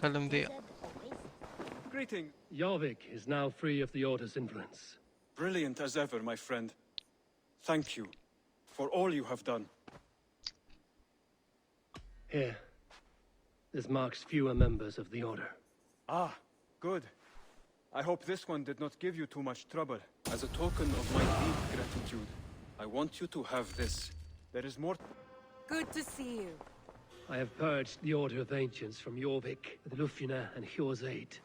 أكلم ذي. Greeting. Jorvik is now free of the Order's influence. Brilliant as ever, my friend. Thank you for all you have done. Here. This marks fewer members of the Order. Ah, good. I hope this one did not give you too much trouble. As a token of my deep gratitude, I want you to have this. There is more. Good to see you. I have purged the Order of Ancients from Jorvik with Lufina and Hjor's aid.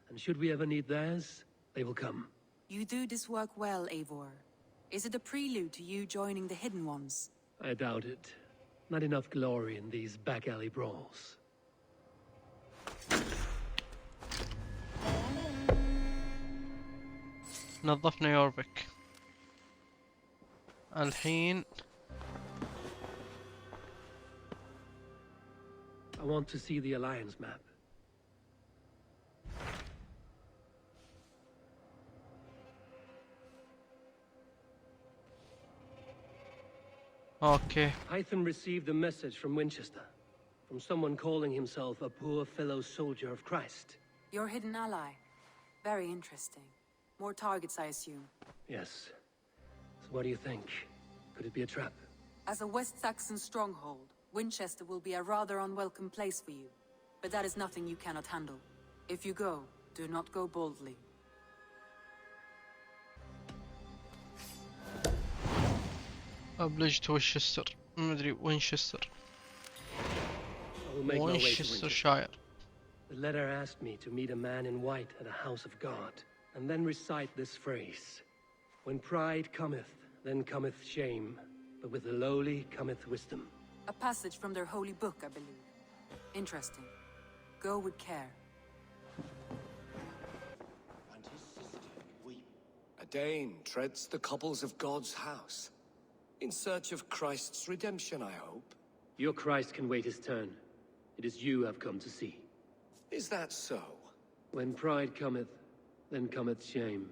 And should we ever need theirs, they will come. You do this work well, Eivor. Is it a prelude to you joining the Hidden Ones? I doubt it. Not enough glory in these back-alley brawls. نظفنا يوربك. الحين I want to see the Alliance map. اوكي. Hytham received a message from Winchester, from someone calling himself a poor fellow soldier of Christ. Your hidden ally. Very interesting. More targets, I assume. Yes. So what do you think? Could it be a trap? As a West Saxon stronghold, Winchester will be a rather unwelcome place for you. But that is nothing you cannot handle. If you go, do not go boldly. أبلجت وينشستر. ما أدري وينشستر. I will make my way to وينشستر Winchester. شاير. The letter asked me to meet a man in white at a house of God, and then recite this phrase. When pride cometh, then cometh shame, but with the lowly cometh wisdom. A passage from their holy book, I believe. Interesting. Go with care. And his sister weep. A Dane treads the cobbles of God's house. In search of Christ's redemption, I hope. Your Christ can wait his turn. It is you I've come to see. Is that so? When pride cometh, then cometh shame,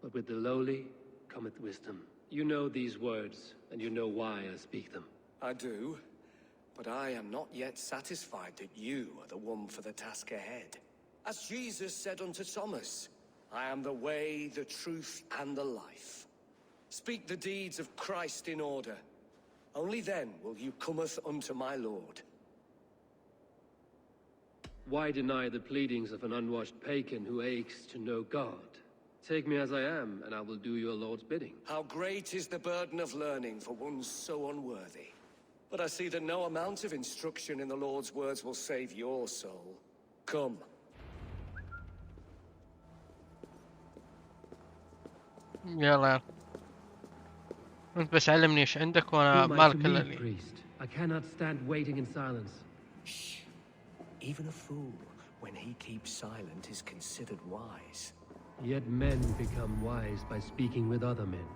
but with the lowly cometh wisdom. You know these words, and you know why I speak them. I do, but I am not yet satisfied that you are the one for the task ahead. As Jesus said unto Thomas, I am the way, the truth, and the life. Speak the deeds of Christ in order. Only then will you cometh unto my Lord. Why deny the pleadings of an unwashed pagan who aches to know God? Take me as I am, and I will do your Lord's bidding. How great is the burden of learning for one so unworthy. But I see that no amount of instruction in the Lord's words will save your soul. Come. يلا انت بس علمني ايش عندك وانا Who am I مالك to الا meet, لي. priest? I cannot stand waiting in silence. Shh. Even a fool, when he keeps silent, is considered wise. Yet men become wise by speaking with other men.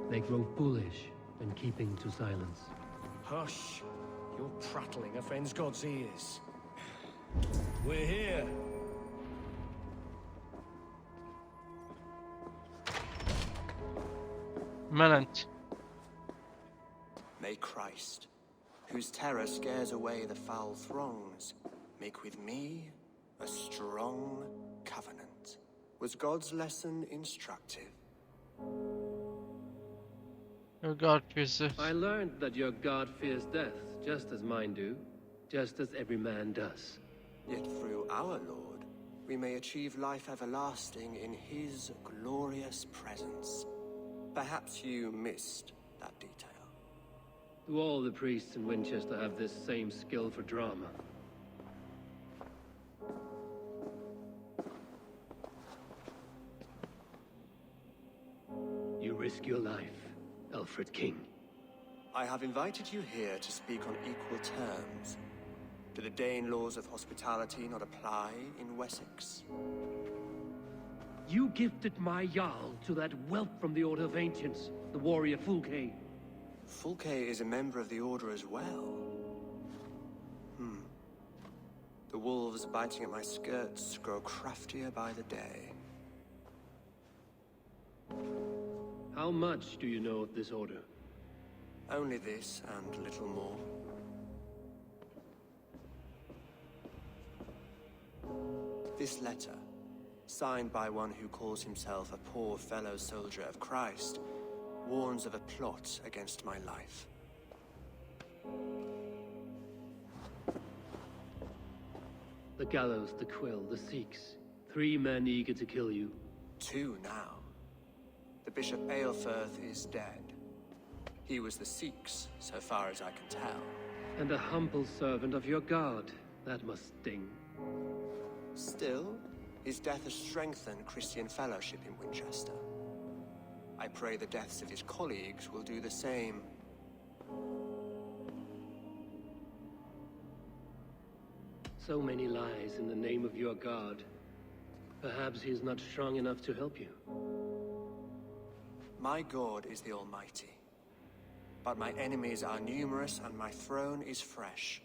They grow foolish when keeping to silence. Hush. Your prattling offends God's ears. We're here. من انت؟ May Christ, whose terror scares away the foul throngs, make with me a strong covenant. Was God's lesson instructive? Your God fears this. I learned that your God fears death, just as mine do, just as every man does. Yet through our Lord, we may achieve life everlasting in his glorious presence. Perhaps you missed that detail. Do all the priests in Winchester have this same skill for drama? You risk your life, Alfred King. I have invited you here to speak on equal terms. Do the Dane laws of hospitality not apply in Wessex? You gifted my Jarl to that whelp from the Order of Ancients, the warrior Fulke. Fulke is a member of the Order as well. The wolves biting at my skirts grow craftier by the day. How much do you know of this order? Only this and little more. This letter, signed by one who calls himself a poor fellow soldier of Christ, warns of a plot against my life. The gallows, the quill, the Sikhs. 3 men eager to kill you. 2 now. The Bishop Aelfirth is dead. He was the Sikhs, so far as I can tell. And a humble servant of your god. That must sting. Still, his death has strengthened Christian fellowship in Winchester. I pray the deaths of his colleagues will do the same. So many lies in the name of your god. Perhaps he is not strong enough to help you. My God is the Almighty. But my enemies are numerous and my throne is fresh.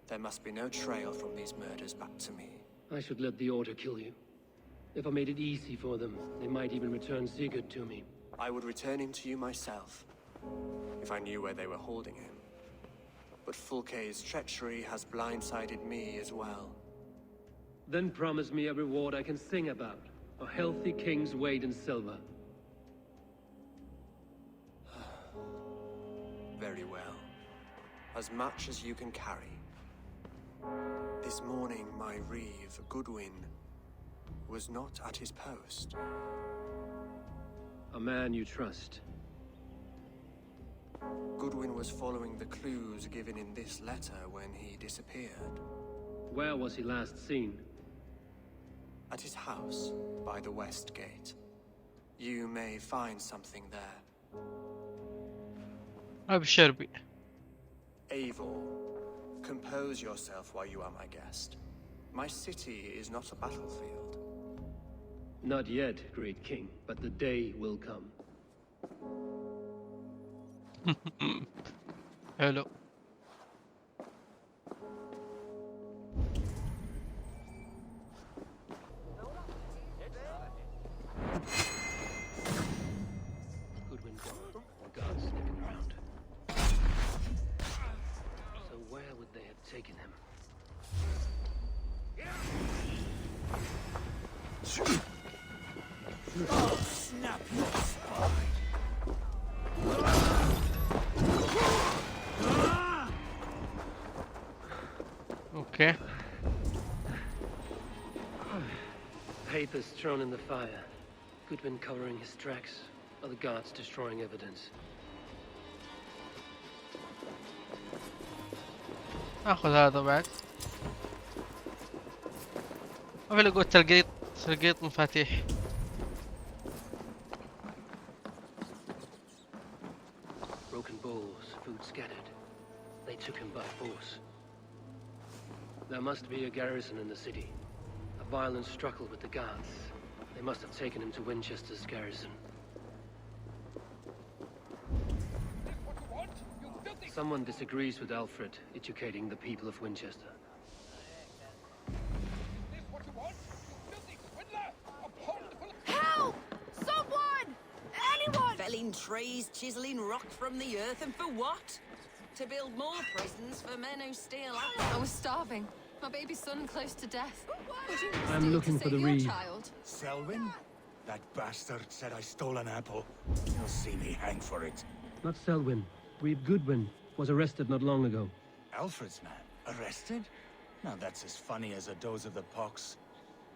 There must be no trail from these murders back to me. I should let the Order kill you. If I made it easy for them, they might even return Sigurd to me. I would return him to you myself, if I knew where they were holding him. But Fulke's treachery has blindsided me as well. Then promise me a reward I can sing about. A healthy king's weight in silver. Very well. As much as you can carry. This morning, my reeve, Goodwin, was not at his post. A man you trust. Goodwin was following the clues given in this letter when he disappeared. Where was he last seen? At his house, by the west gate. You may find something there. أبشر بي. Eivor, compose yourself while you are my guest. My city is not a battlefield. Not yet, great king, but the day will come. حلو. Goodwin gone, and guards sniffing around. So where would they have taken him? Oh, snap your spine! Okay. Papers thrown in the fire. Goodwin covering his tracks. Other guards destroying evidence. اخذ هذا بعد. ما في الا قوة تلقيط مفاتيح. Broken bowls, food scattered. They took him by force. There must be a garrison in the city. A violent struggle with the guards. They must have taken him to Winchester's garrison. Someone disagrees with Alfred, educating the people of Winchester. Help! Someone! Anyone! Felling trees, chiseling rock from the earth, and for what? To build more prisons for men who steal apples. I was starving. My baby son close to death. Would you I'm steal looking to for save the your reed. child? Selwyn? That bastard said I stole an apple. You'll see me hang for it. Not Selwyn. Reeve Goodwin was arrested not long ago. Alfred's man? Arrested? Now that's as funny as a dose of the pox.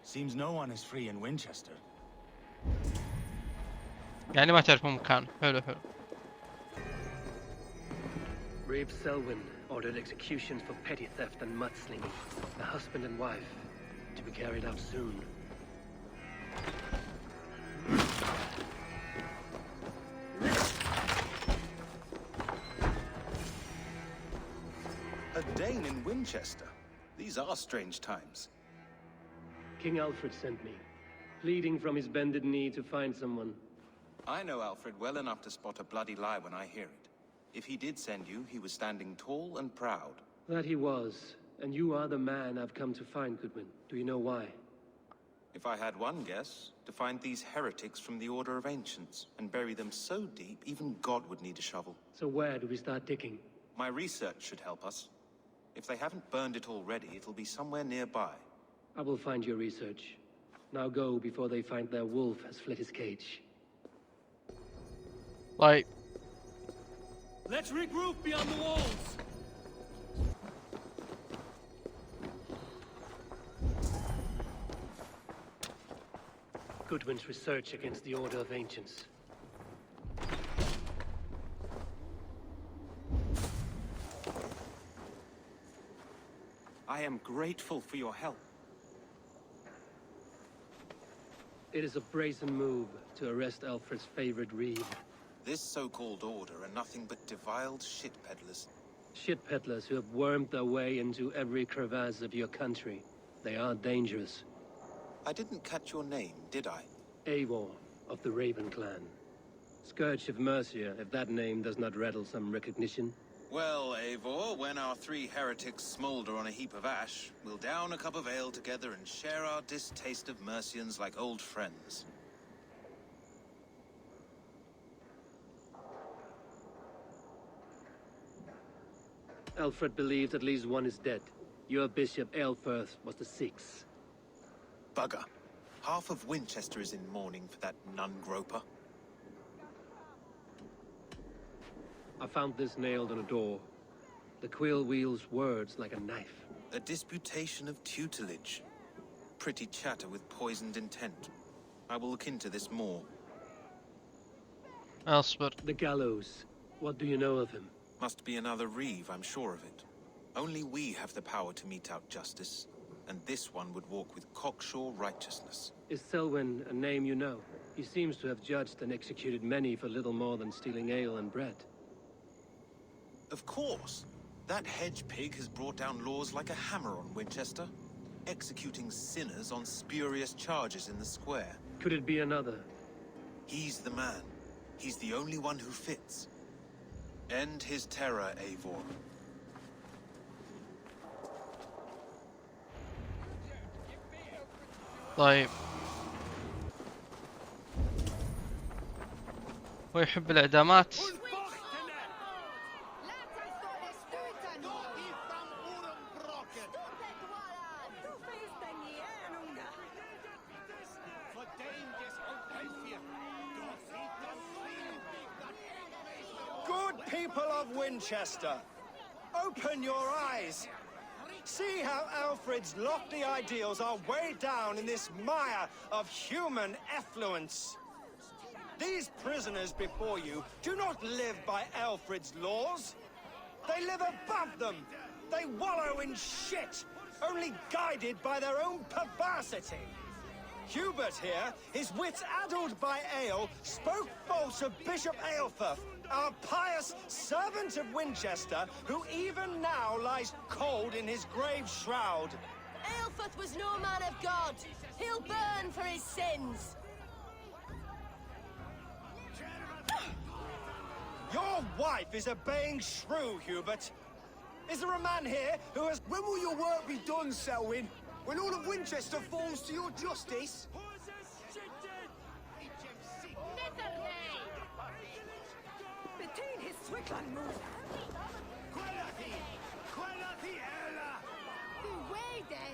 Seems no one is free in Winchester. يعني ما تعرفون مكان. حلو حلو. Reeve Selwyn ordered executions for petty theft and mudslinging. The husband and wife to be carried out soon. A Dane in Winchester? These are strange times. King Alfred sent me, pleading from his bended knee to find someone. I know Alfred well enough to spot a bloody lie when I hear it. If he did send you, he was standing tall and proud. That he was, and you are the man I've come to find, Goodwin. Do you know why? If I had one guess, to find these heretics from the Order of Ancients and bury them so deep, even God would need a shovel. So where do we start digging? My research should help us. If they haven't burned it already, it'll be somewhere nearby. I will find your research. Now go before they find their wolf has fled his cage. طيب Let's regroup beyond the walls. Goodwin's research against the Order of Ancients. I am grateful for your help. It is a brazen move to arrest Alfred's favorite reeve. This so-called order are nothing but defiled shit peddlers. Shit peddlers who have wormed their way into every crevasse of your country. They are dangerous. I didn't catch your name, did I? Eivor of the Raven Clan. Scourge of Mercia, if that name does not rattle some recognition. Well, Eivor, when our three heretics smolder on a heap of ash, we'll down a cup of ale together and share our distaste of Mercians like old friends. Alfred believed at least one is dead. Your bishop, Aelfirth, was the sixth. Bugger. Half of Winchester is in mourning for that nun-groper. I found this nailed on a door. The quill wields words like a knife. A disputation of tutelage. Pretty chatter with poisoned intent. I will look into this more. اصبر. The gallows. What do you know of him? Must be another Reeve, I'm sure of it. Only we have the power to mete out justice, and this one would walk with cocksure righteousness. Is Selwyn a name you know? He seems to have judged and executed many for little more than stealing ale and bread. Of course. That hedge pig has brought down laws like a hammer on Winchester, executing sinners on spurious charges in the square. Could it be another? He's the man. He's the only one who fits. End his terror, Eivor. طيب هو يحب الإعدامات. Good people of Winchester, open your eyes. See how Alfred's lofty ideals are weighed down in this mire of human effluence. These prisoners before you do not live by Alfred's laws. They live above them. They wallow in shit, only guided by their own perversity. Hubert here, his wits addled by ale, spoke false of Bishop Aelfirth, our pious servant of Winchester, who even now lies cold in his grave shroud. Aelfirth was no man of God. He'll burn for his sins. Your wife is a baying shrew, Hubert. Is there a man here who has... When will your work be done, Selwyn? When all of Winchester falls to your justice?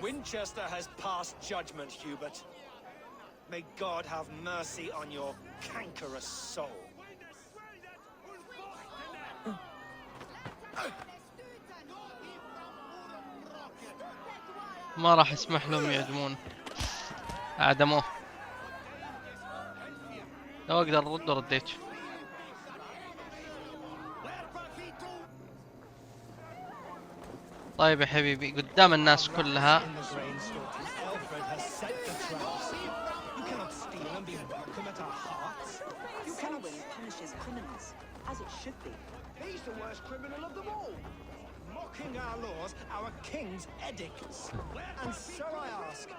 Winchester has passed judgment, Hubert. May God have mercy on your cankerous soul. ما راح يسمح لهم يعدمون. أعدموه. لو أقدر أرد رديت. طيب يا حبيبي قدام الناس كلها. He's the worst criminal of them all. Mocking our laws, our king's edicts. And so I ask,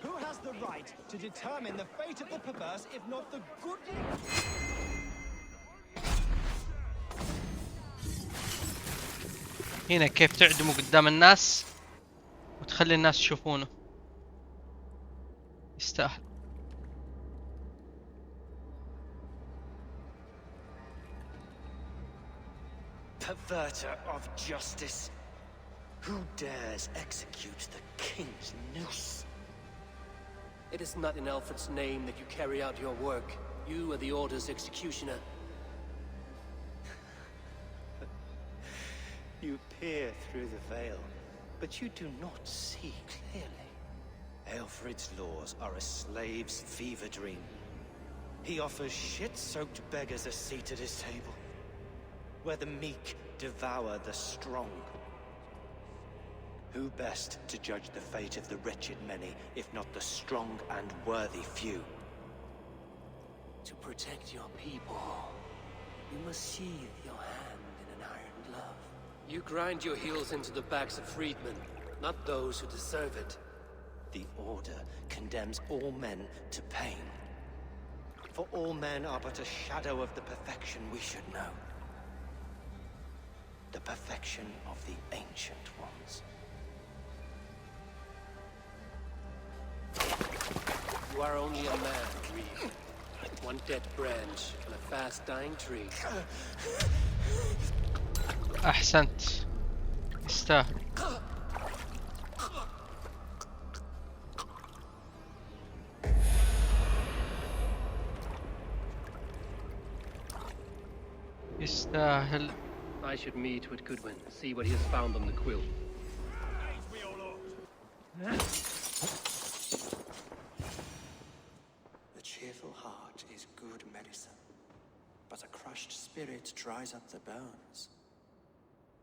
who has the right to determine the fate of the perverse, if not the good? هنا كيف تعدموا قدام الناس وتخلي الناس يشوفونه. يستاهل. Perverter of justice. Who dares execute the king's noose? It is not in Alfred's name that you carry out your work. You are the Order's executioner. You peer through the veil, but you do not see clearly. Alfred's laws are a slave's fever dream. He offers shit-soaked beggars a seat at his table, where the meek devour the strong. Who best to judge the fate of the wretched many, if not the strong and worthy few? To protect your people, you must sheathe your hand in an iron glove. You grind your heels into the backs of freedmen, not those who deserve it. The Order condemns all men to pain. For all men are but a shadow of the perfection we should know. The perfection of the Ancient Ones. You are only a man, Reed. One dead branch on a fast-dying tree. أحسنت. يستاهل. يستاهل. I should meet with Goodwin, see what he has found on the quill. The cheerful heart is good medicine, but a crushed spirit dries up the bones.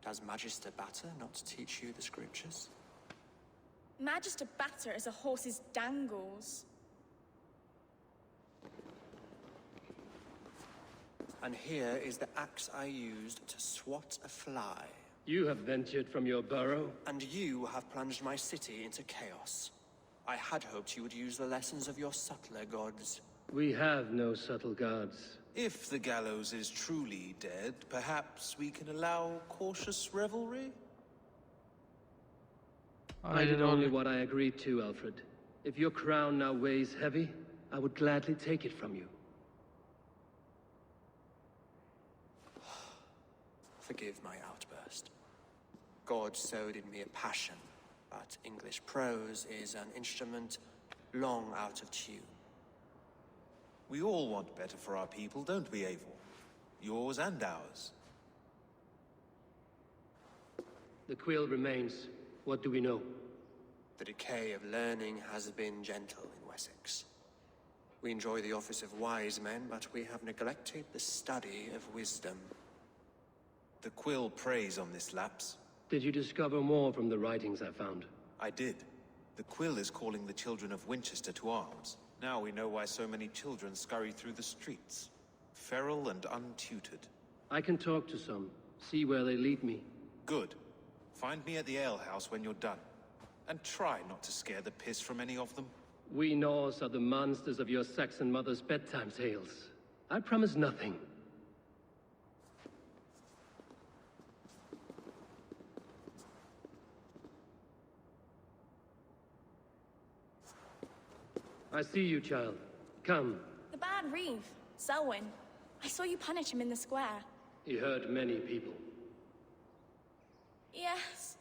Does Magister Batter not teach you the scriptures? Magister Batter is a horse's dangles. And here is the axe I used to swat a fly. You have ventured from your burrow? And you have plunged my city into chaos. I had hoped you would use the lessons of your subtler gods. We have no subtle gods. If the gallows is truly dead, perhaps we can allow cautious revelry? I did only what I agreed to, Alfred. If your crown now weighs heavy, I would gladly take it from you. Forgive my outburst. God sowed in me a passion, but English prose is an instrument long out of tune. We all want better for our people, don't we, Eivor? Yours and ours. The quill remains. What do we know? The decay of learning has been gentle in Wessex. We enjoy the office of wise men, but we have neglected the study of wisdom. The quill preys on this lapse. Did you discover more from the writings I found? I did. The quill is calling the children of Winchester to arms. Now we know why so many children scurry through the streets, feral and untutored. I can talk to some, see where they lead me. Good. Find me at the alehouse when you're done. And try not to scare the piss from any of them. We Norse are the monsters of your Saxon mother's bedtime tales. I promise nothing. I see you, child. Come. The bad Reeve, Selwyn. I saw you punish him in the square. He hurt many people. Yes.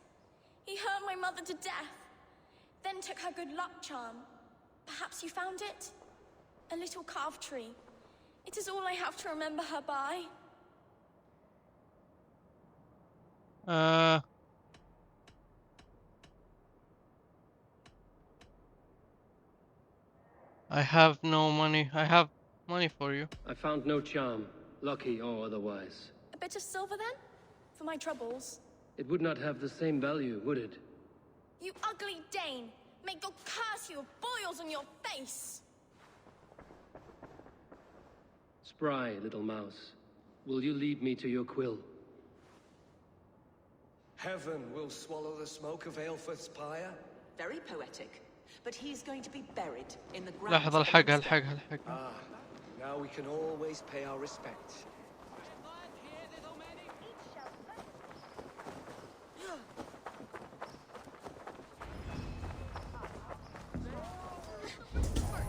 He hurt my mother to death. Then took her good luck charm. Perhaps you found it? A little carved tree. It is all I have to remember her by. I have no money. I have money for you. I found no charm, lucky or otherwise. A bit of silver then? For my troubles. It would not have the same value, would it? You ugly Dane! May God curse you with boils on your face! Spry, little mouse. Will you lead me to your quill? Heaven will swallow the smoke of Aelfred's pyre. Very poetic. But he is going to be buried in the ground. لحظة الحقها. Ah, now we can always pay our respects.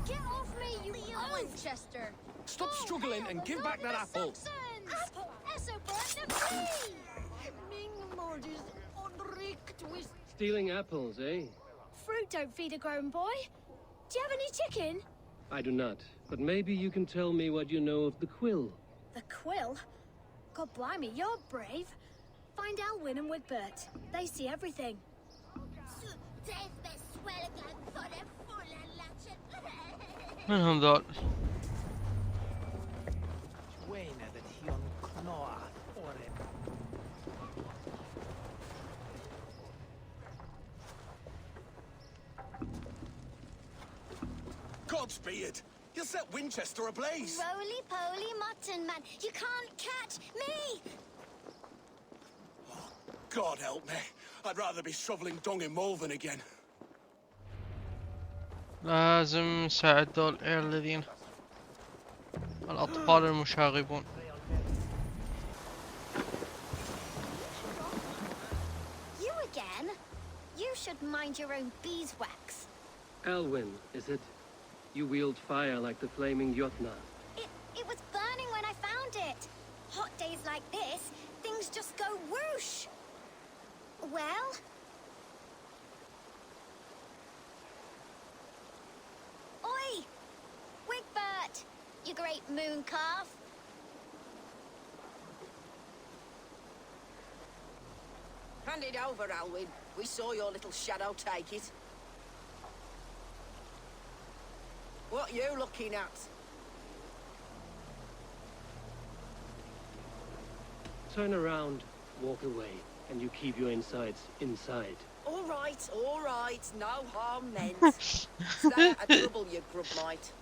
Get off me, you Winchester! Stop struggling and give back that apple. Apple! Eso burn the tree! Ming Morders unricht with Stealing apples, eh? fruit don't feed a grown boy. Do you have any chicken? I do not, but maybe you can tell me what you know of the quill. The quill? God blimey, you're brave. Find Alwyn and Wigbert. They see everything. من هم ذول؟ Godspeed! You'll set Winchester ablaze! Roly-poly mutton man, you can't catch me! God help me. I'd rather be shoveling dung in Malvern again. لازم نساعد دول الذين الأطفال المشاغبون. You again? You should mind your own beeswax. Alwyn, is it? You wield fire like the flaming Jotnar. It was burning when I found it. Hot days like this, things just go whoosh. Well? Oi! Wigbert! You great moon calf. Hand it over, Alwyn. We saw your little shadow take it. What are you looking at? Turn around, walk away, and you keep your insides inside. All right. No harm meant. Stay out of trouble, you grub mite.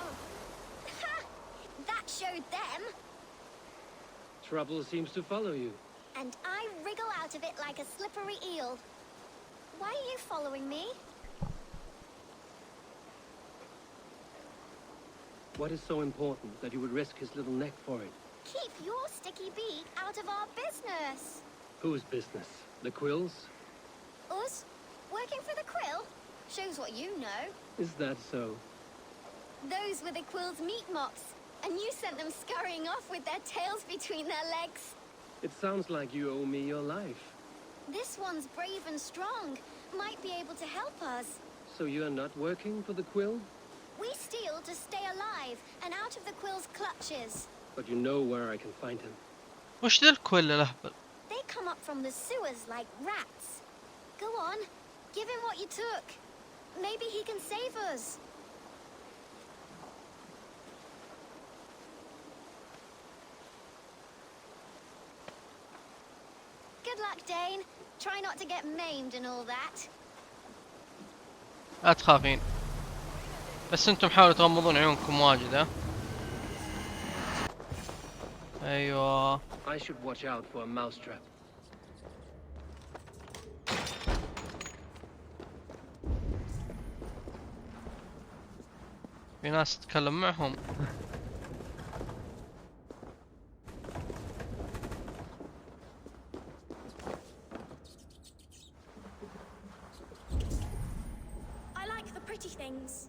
Oh. Ha! That showed them. Trouble seems to follow you. And I wriggle out of it like a slippery eel. Why are you following me? What is so important that you would risk his little neck for it? Keep your sticky beak out of our business. Whose business? The Quill's? Us? Working for the Quill? Shows what you know. Is that so? Those were the Quill's meat mops, and you sent them scurrying off with their tails between their legs. It sounds like you owe me your life. This one's brave and strong. Might be able to help us. So you are not working for the Quill? We steal to stay alive and out of the Quill's clutches. But you know where I can find him. وش ذا الكل الأهبل؟ They come up from the sewers like rats. Go on, give him what you took. Maybe he can save us. Good luck, Dane. Try not to get maimed and all that. لا تخافين. بس انتم حاولوا تغمضون عيونكم واجد ها. ايوه. I should watch out for a mousetrap. في ناس تتكلم معهم. Things.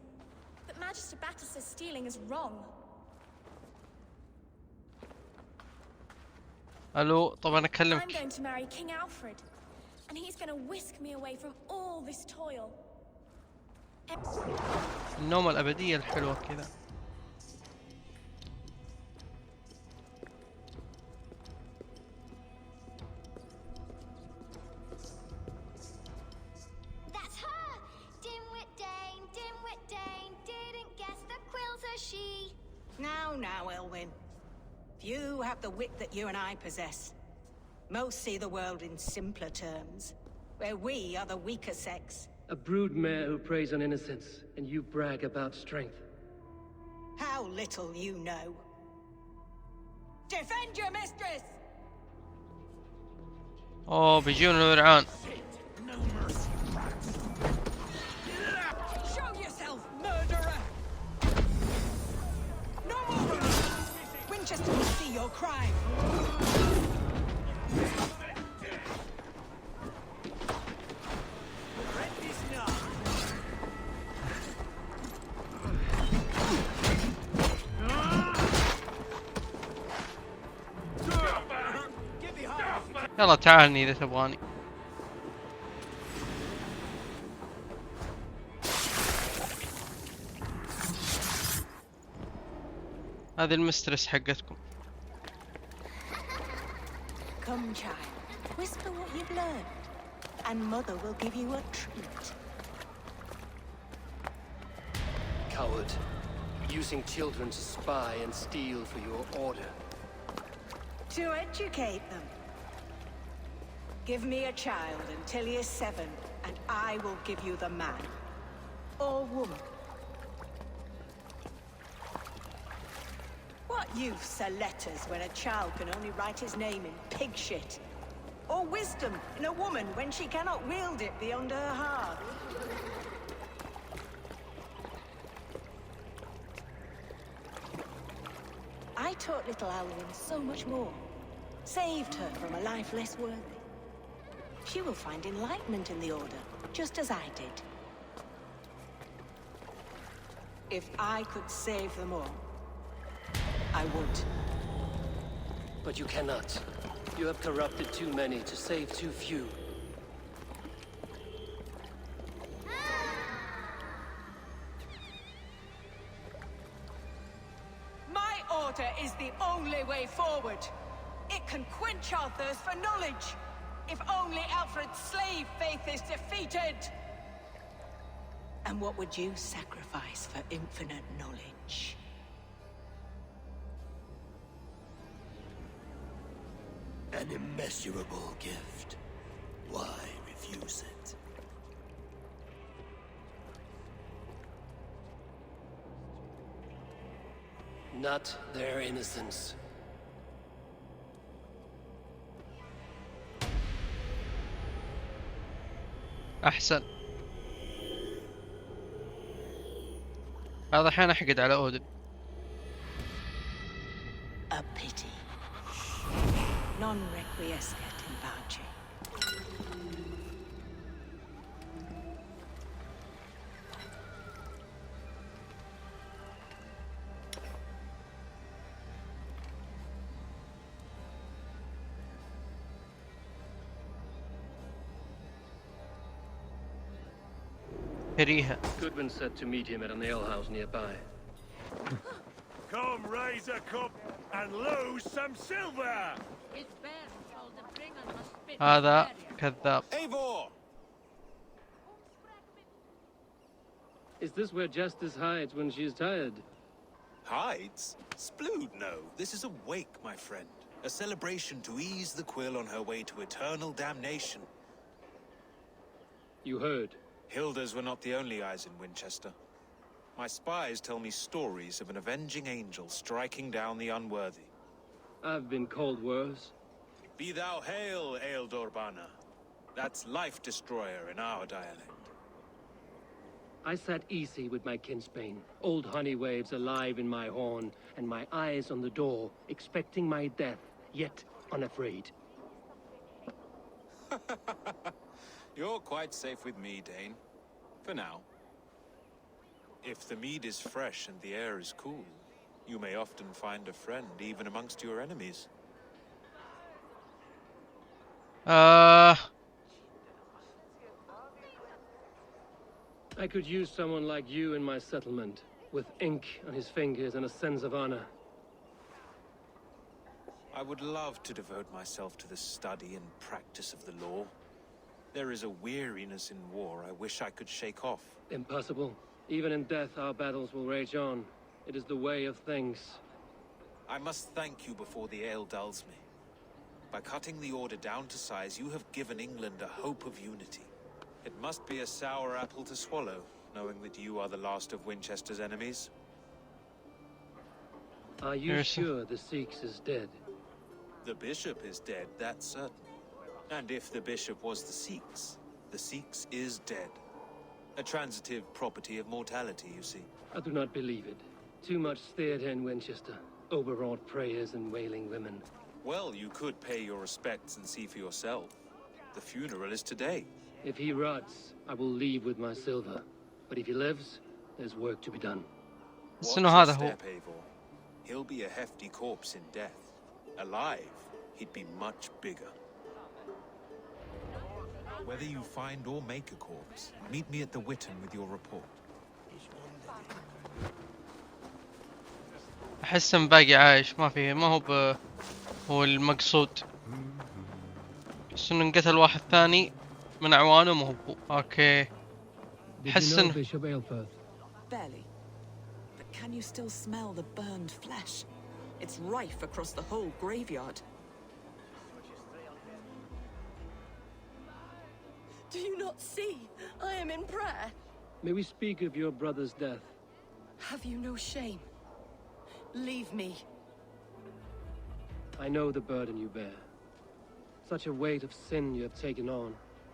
But Magister Battus' stealing is wrong. الو طبعا اكلمك. I'm going to marry King Alfred, and he's going to whisk me away from all this toil. النومة الأبدية الحلوة كذا. Now, Elwyn. Few have the wit that you and I possess. Most see the world in simpler terms, where we are the weaker sex. A broodmare who preys on innocence, and you brag about strength. How little you know. Defend your mistress! اوه بيجون الورعان. Show yourself, murderer! No more! Winchester will see your crime. يلا تعالني إذا تبغاني. هذه المسترس حقتكم. Come, child. Whisper what you've learned, and Mother will give you a treat. Coward. Using children to spy and steal for your order. To educate them. Give me a child until he is 7, and I will give you the man. Or woman. What use are letters when a child can only write his name in pig shit? Or wisdom in a woman when she cannot wield it beyond her heart? I taught little Alwyn so much more. Saved her from a life less worthy. She will find enlightenment in the Order, just as I did. If I could save them all, I would. But you cannot. You have corrupted too many to save too few. My order is the only way forward. It can quench our thirst for knowledge. If only Alfred's slave faith is defeated. And what would you sacrifice for infinite knowledge? An immeasurable gift. Why refuse it? Not their innocence. أحسن. هذا الحين أحقد على أودن. A pity. Non requiescat in pace. كريهة. Goodwin said to meet him at an alehouse nearby. Come raise a cup and lose some silver. هذا كذاب. Eivor! Is this where Justice hides when she is tired? Hides? Splood, no. This is a wake, my friend. A celebration to ease the quill on her way to eternal damnation. You heard. Hilda's were not the only eyes in Winchester. My spies tell me stories of an avenging angel striking down the unworthy. I've been called worse. Be thou hail, Ealdorbanna. That's Life Destroyer in our dialect. I sat easy with my kinsbane, old honey waves alive in my horn, and my eyes on the door, expecting my death, yet unafraid. You're quite safe with me, Dane. For now. If the mead is fresh and the air is cool, you may often find a friend even amongst your enemies. I could use someone like you in my settlement, with ink on his fingers and a sense of honor. I would love to devote myself to the study and practice of the law. There is a weariness in war I wish I could shake off. Impossible. Even in death, our battles will rage on. It is the way of things. I must thank you before the ale dulls me. By cutting the order down to size, you have given England a hope of unity. It must be a sour apple to swallow, knowing that you are the last of Winchester's enemies. Are you sure the Sikhs is dead? The bishop is dead, that's certain. And if the bishop was the Sikhs is dead. A transitive property of mortality, you see. I do not believe it. Too much theatre in Winchester. Overwrought prayers and wailing women. Well, you could pay your respects and see for yourself. The funeral is today. If he rots, I will leave with my silver. But if he lives, there's work to be done. Watch your step, Eivor. He'll be a hefty corpse in death. Alive, he'd be much bigger. Whether you find or make a corpse, meet me at the Witten with your report. احس باقي عايش، ما هو المقصود. بس انه انقتل واحد ثاني من اعوانه، ما هو. اوكي. احس انه Bishop Aelfirth? Barely. But can you still smell the burned flesh? It's rife across the whole graveyard. Do you not see? I am in prayer. May we speak of your brother's death? Have you no shame? Leave me. I know the burden you bear. Such a weight of sin you have taken on,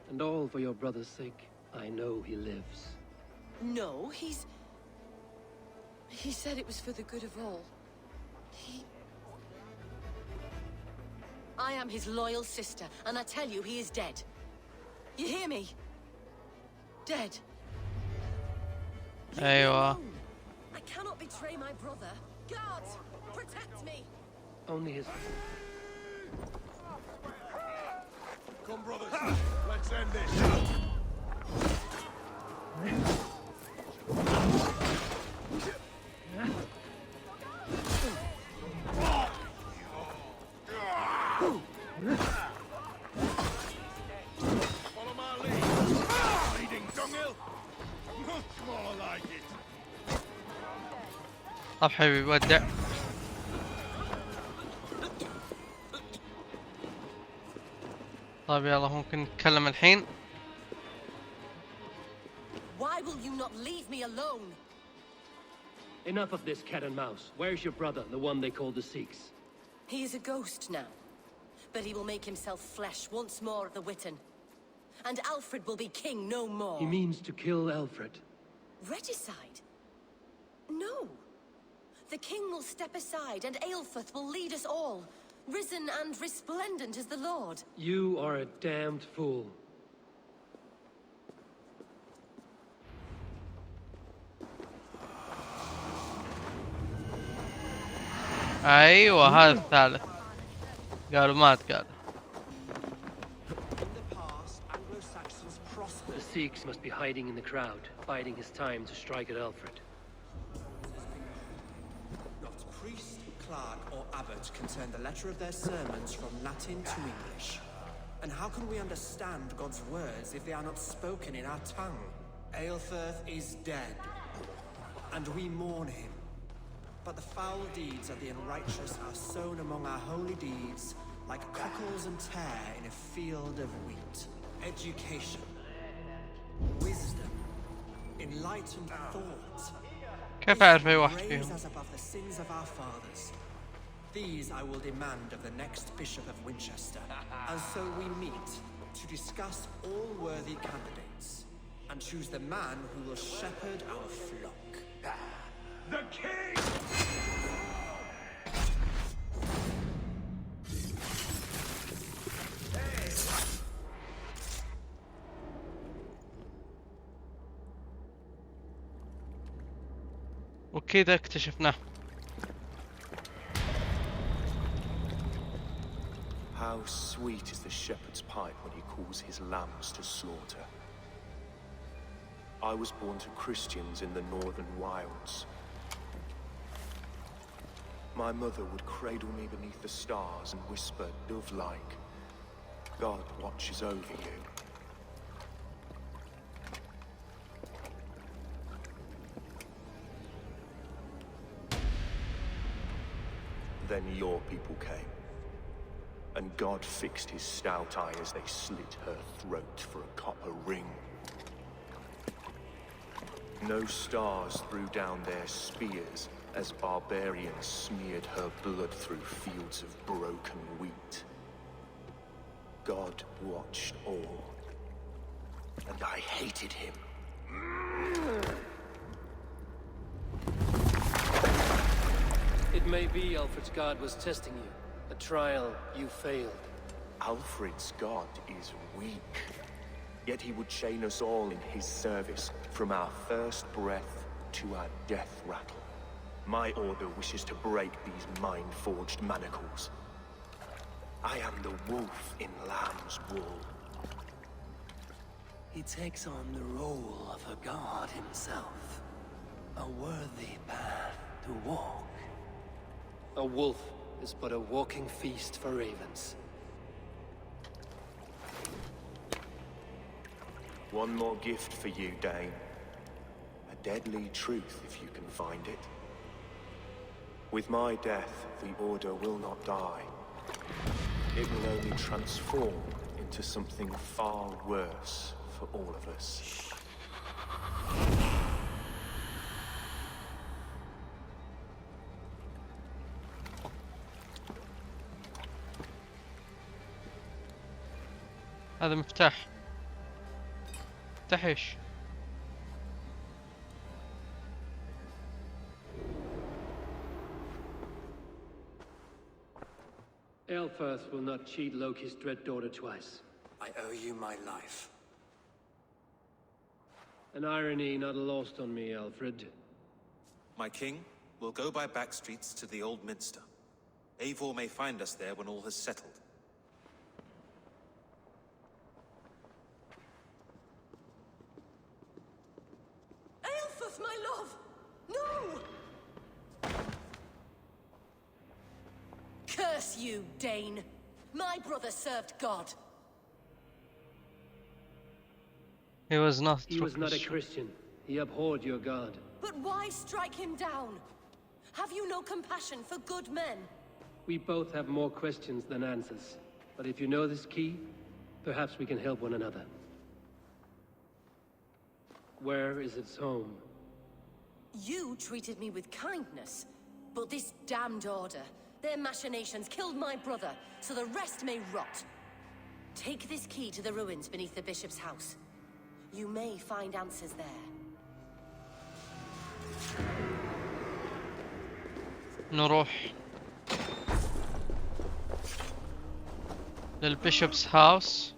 and all for your brother's sake. I know he lives. No, he said it was for the good of all. I am his loyal sister, and I tell you he is dead. You hear me? Dead. ايوه. I cannot betray my brother. Guards, protect me. Only his... Come, brothers. Let's end this. Follow my lead. Bleeding dunghill. Much more like it. طب حبيبي ودع. طيب يلا ممكن نتكلم الحين. Why will you not leave me alone? Enough of this cat and mouse. Where's your brother, the one they call the Sikhs? He is a ghost now, but he will make himself flesh once more at the Witten. And Alfred will be king no more. He means to kill Alfred. Regicide? No. The king will step aside and Aelfirth will lead us all, risen and resplendent as the Lord. You are a damned fool. ايوه هذا الثالث. قالوا مات قال. The Sikhs must be hiding in the crowd, biding his time to strike at Alfred. Not priest, clerk, or abbot can turn the letter of their sermons from Latin to English. And how can we understand God's words if they are not spoken in our tongue? Aelfirth is dead, and we mourn him. But the foul deeds of the unrighteous are sown among our holy deeds, like cockles and tare in a field of wheat. Education, wisdom, enlightened thought. كيف أعرف أي واحد Raise فيهم؟ us above the sins of our fathers. These I will demand of the next Bishop of Winchester. And so we meet to discuss all worthy candidates and choose the man who will shepherd our flock. The king! وكذا اكتشفناه. How sweet is the shepherd's pipe when he calls his lambs to slaughter. I was born to Christians in the northern wilds. My mother would cradle me beneath the stars and whisper, dove-like, God watches over you. Then your people came, and God fixed his stout eye as they slit her throat for a copper ring. No stars threw down their spears as barbarians smeared her blood through fields of broken wheat. God watched all, and I hated him. It may be Alfred's God was testing you. A trial you failed. Alfred's God is weak. Yet he would chain us all in his service, from our first breath to our death rattle. My order wishes to break these mind-forged manacles. I am the wolf in lamb's wool. He takes on the role of a god himself. A worthy path to walk. A wolf is but a walking feast for ravens. One more gift for you, Dane. A deadly truth, if you can find it. With my death, the Order will not die. It will only transform into something far worse for all of us. هذا مفتاح. مفتاح ايش؟ Aelfirth will not cheat Loki's dread daughter twice. I owe you my life. An irony not lost on me, Alfred. My king will go by back streets to the Old Minster. Eivor may find us there when all has settled. Aelfirth, my love! No! Curse you, Dane! My brother served God. He was not a Christian. He abhorred your God. But why strike him down? Have you no compassion for good men? We both have more questions than answers. But if you know this key, perhaps we can help one another. Where is its home? You treated me with kindness, but this damned Order, their machinations killed my brother, so the rest may rot. Take this key to the ruins beneath the Bishop's house. You may find answers there. نروح للبيشوب's house.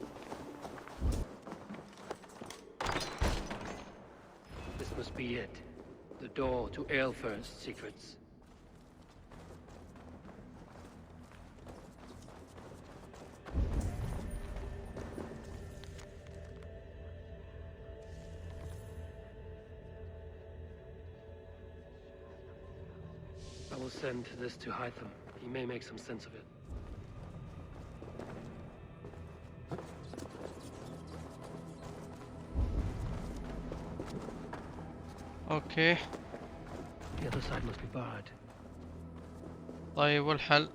This must be it. The door to Aelfirth's secrets. I will send this to Hytham. He may make some sense of it. اوكي. The other side must be barred. طيب والحل؟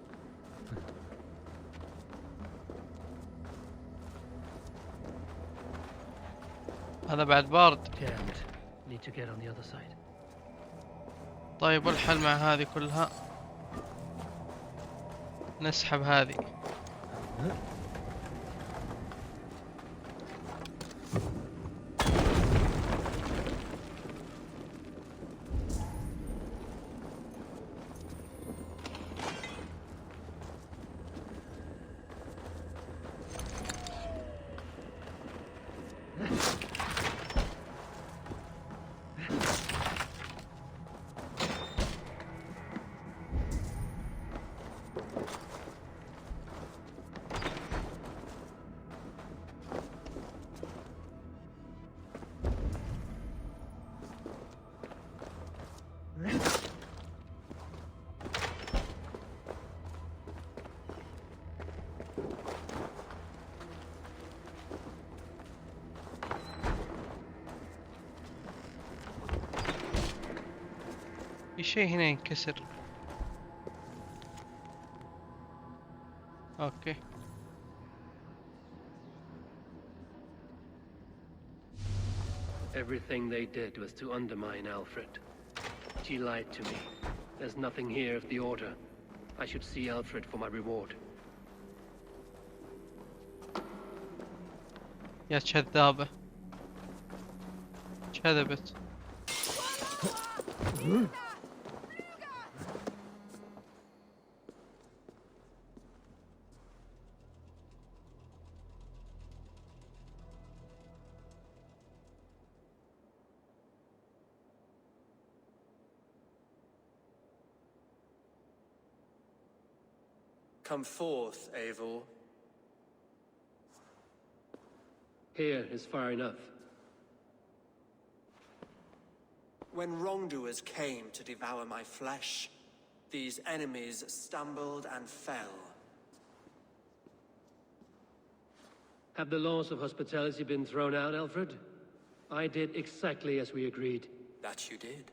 هذا بعد بارد. Need to get on the other side. طيب والحل مع هذه كلها؟ نسحب هذه. في شيء هنا ينكسر. اوكي. Everything they did was to undermine Alfred. She lied to me. There's nothing here of the Order. I should see Alfred for my reward. يا كذابة. كذبت. Come forth, Eivor. Here is far enough. When wrongdoers came to devour my flesh, These enemies stumbled and fell. Have the laws of hospitality been thrown out, Alfred? I did exactly as we agreed. That you did.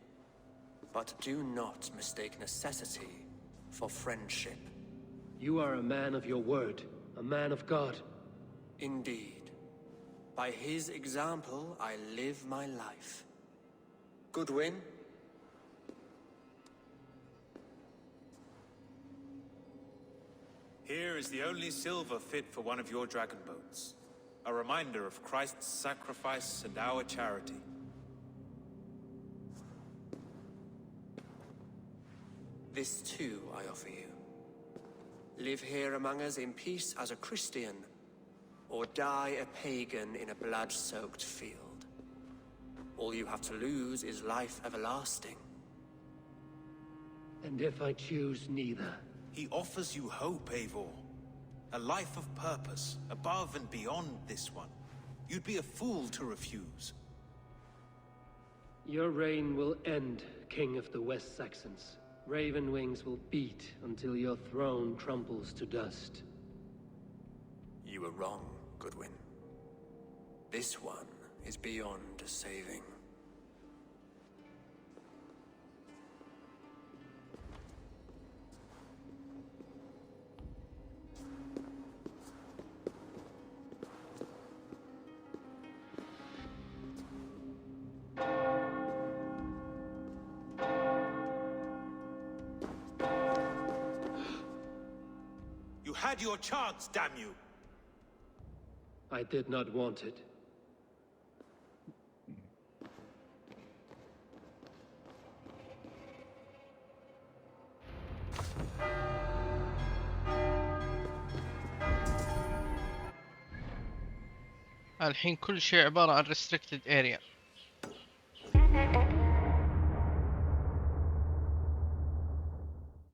But do not mistake necessity for friendship. You are a man of your word, a man of God. Indeed. By his example, I live my life. Goodwin? Here is the only silver fit for one of your dragon boats. A reminder of Christ's sacrifice and our charity. This too I offer you. Live here among us in peace as a Christian, or die a pagan in a blood-soaked field. All you have to lose is life everlasting. And if I choose neither? He offers you hope, Eivor. A life of purpose, above and beyond this one. You'd be a fool to refuse. Your reign will end, King of the West Saxons. Raven wings will beat until your throne crumbles to dust. You were wrong, Goodwin. This one is beyond saving. You had your chance, damn you! I did not want it. الحين كل شيء عبارة عن restricted area.